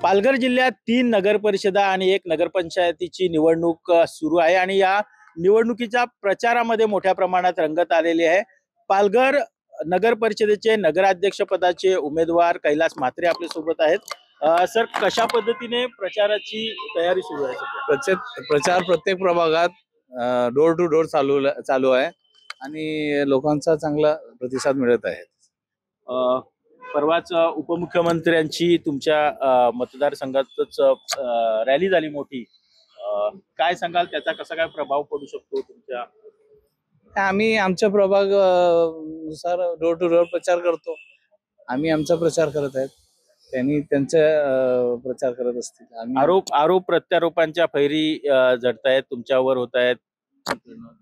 पालघर जिल्ह्यात 3 नगर परिषदा आणि 1 नगरपंचायतीची निवडणूक सुरू आहे आणि या निवडणुकीच्या प्रचारामध्ये मोठ्या प्रमाणात रंगत आलेली आहे. पालघर नगर परिषदेचे नगराध्यक्ष पदाचे उमेदवार कैलास म्हात्रे आपल्या सोबत आहेत. सर, कशा पद्धतीने प्रचाराची तयारी सुरू आहे सध्या? प्रचार प्रत्येक प्रभागात डोर टू डोर चालू आहे आणि लोकांचा चांगला प्रतिसाद मिळत आहे. परवाच उपमुख्यमंत्र्यांची तुमच्या मतदारसंघातच रॅली झाली मोठी. काय सांगाल, त्याचा कसा काय प्रभाव पडू शकतो तुमच्या? आम्ही आमच्या प्रभाग नुसार डोर टू डोर प्रचार करतो. आम्ही आमचा प्रचार करत आहेत, त्यांनी त्यांचा प्रचार करत असतील. आरोप प्रत्यारोपांच्या फैरी झडतायत, तुमच्यावर होत आहेत.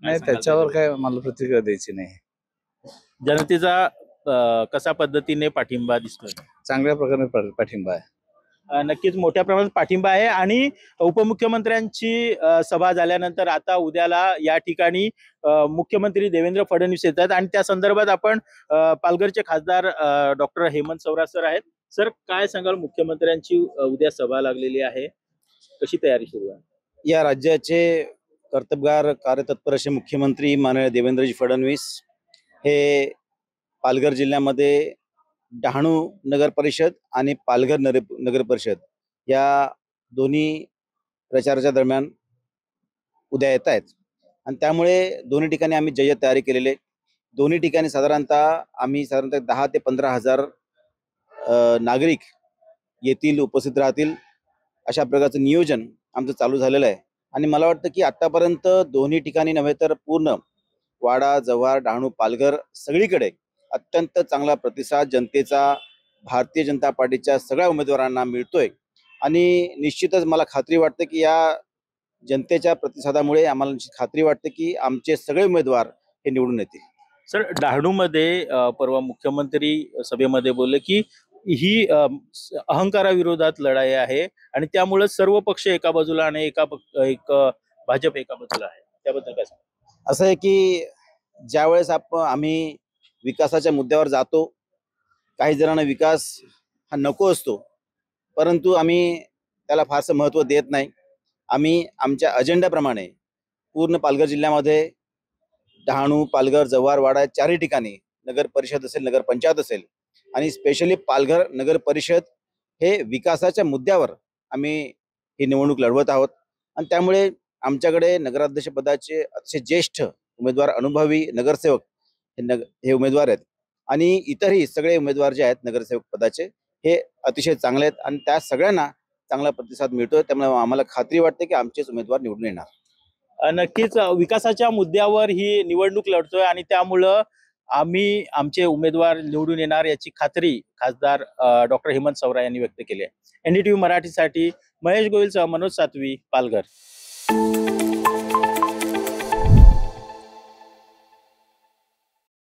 नाही, त्याच्यावर काय मला प्रतिक्रिया द्यायची नाही. जनतेचा कशा पद्धतीने पाठिंबा दिसतोय? चांगल्या प्रकारे पाठिंबा आहे. नक्कीच मोठ्या प्रमाणात पाठिंबा आहे आणि उपमुख्यमंत्र्यांची सभा झाल्यानंतर आता उद्याला या ठिकाणी मुख्यमंत्री देवेंद्र फडणवीस येतात आणि त्या संदर्भात आपण पालघरचे खासदार डॉक्टर हेमंत सवरा सर आहेत. सर, काय सांगाल, मुख्यमंत्र्यांची उद्या सभा लागलेली आहे, कशी तयारी सुरू आहे? या राज्याचे कर्तबगार कार्यतत्पर असे मुख्यमंत्री माननीय देवेंद्रजी फडणवीस हे पालघर जिल्ह्यामध्ये डहाणू नगर परिषद आणि पालघर नगर परिषद या दोन्ही प्रचाराच्या दरम्यान उद्या येत आहेत आणि त्यामुळे दोन्ही ठिकाणी आम्ही जय्यत तयारी केलेली आहे. दोन्ही ठिकाणी आम्ही साधारणतः 10 ते 15 हजार नागरिक येतील, उपस्थित राहतील, अशा प्रकारचं नियोजन आमचं चालू झालेलं आहे. आणि मला वाटतं की आतापर्यंत दोन्ही ठिकाणी नव्हे तर पूर्ण वाडा, जव्हार, डहाणू, पालघर सगळीकडे अत्यंत चांगला प्रतिसाद जनतेचा भारतीय जनता पार्टीच्या सगळ्या उमेदवारांना मिळतोय आणि निश्चितच मला खात्री वाटते की या जनतेच्या प्रतिसादामुळे आम्हाला खात्री वाटते की आमचे सगळे उमेदवार हे निवडून येतील. सर, डहाणूमध्ये परवा मुख्यमंत्री सभेमध्ये बोलले की ही अहंकाराविरोधात लढाई आहे आणि त्यामुळे सर्व पक्ष एका बाजूला आणि एक भाजप एका बाजूला आहे, त्याबद्दल काय सांगा? असं आहे की ज्यावेळेस आम्ही विकासाच्या मुद्द्यावर जातो, काही जणांना विकास हा नको असतो, परंतु आम्ही त्याला फारसं महत्त्व देत नाही. आम्ही आमच्या अजेंड्याप्रमाणे पूर्ण पालघर जिल्ह्यामध्ये डहाणू, पालघर, जव्हार, वाडा चारही ठिकाणी नगर परिषद असेल, नगरपंचायत असेल आणि स्पेशली पालघर नगर परिषद हे विकासाच्या मुद्द्यावर आम्ही ही निवडणूक लढवत आहोत. आणि त्यामुळे आमच्याकडे नगराध्यक्ष पदाचे अतिशय ज्येष्ठ उमेदवार, अनुभवी नगरसेवक हे उमेदवार आहेत आणि इतरही सगळे उमेदवार जे आहेत नगरसेवक पदाचे हे अतिशय चांगले आहेत आणि त्या सगळ्यांना चांगला प्रतिसाद मिळतोय. त्यामुळे आम्हाला खात्री वाटते की आमचेच उमेदवार निवडून येणार. नक्कीच विकासाच्या मुद्द्यावर ही निवडणूक लढतोय आणि त्यामुळं आम्ही आमचे उमेदवार निवडून येणार याची खात्री खासदार डॉक्टर हेमंत सवरा यांनी व्यक्त केली आहे. NDTV मराठीसाठी महेश गोविलसह मनोज सातवी, पालघर.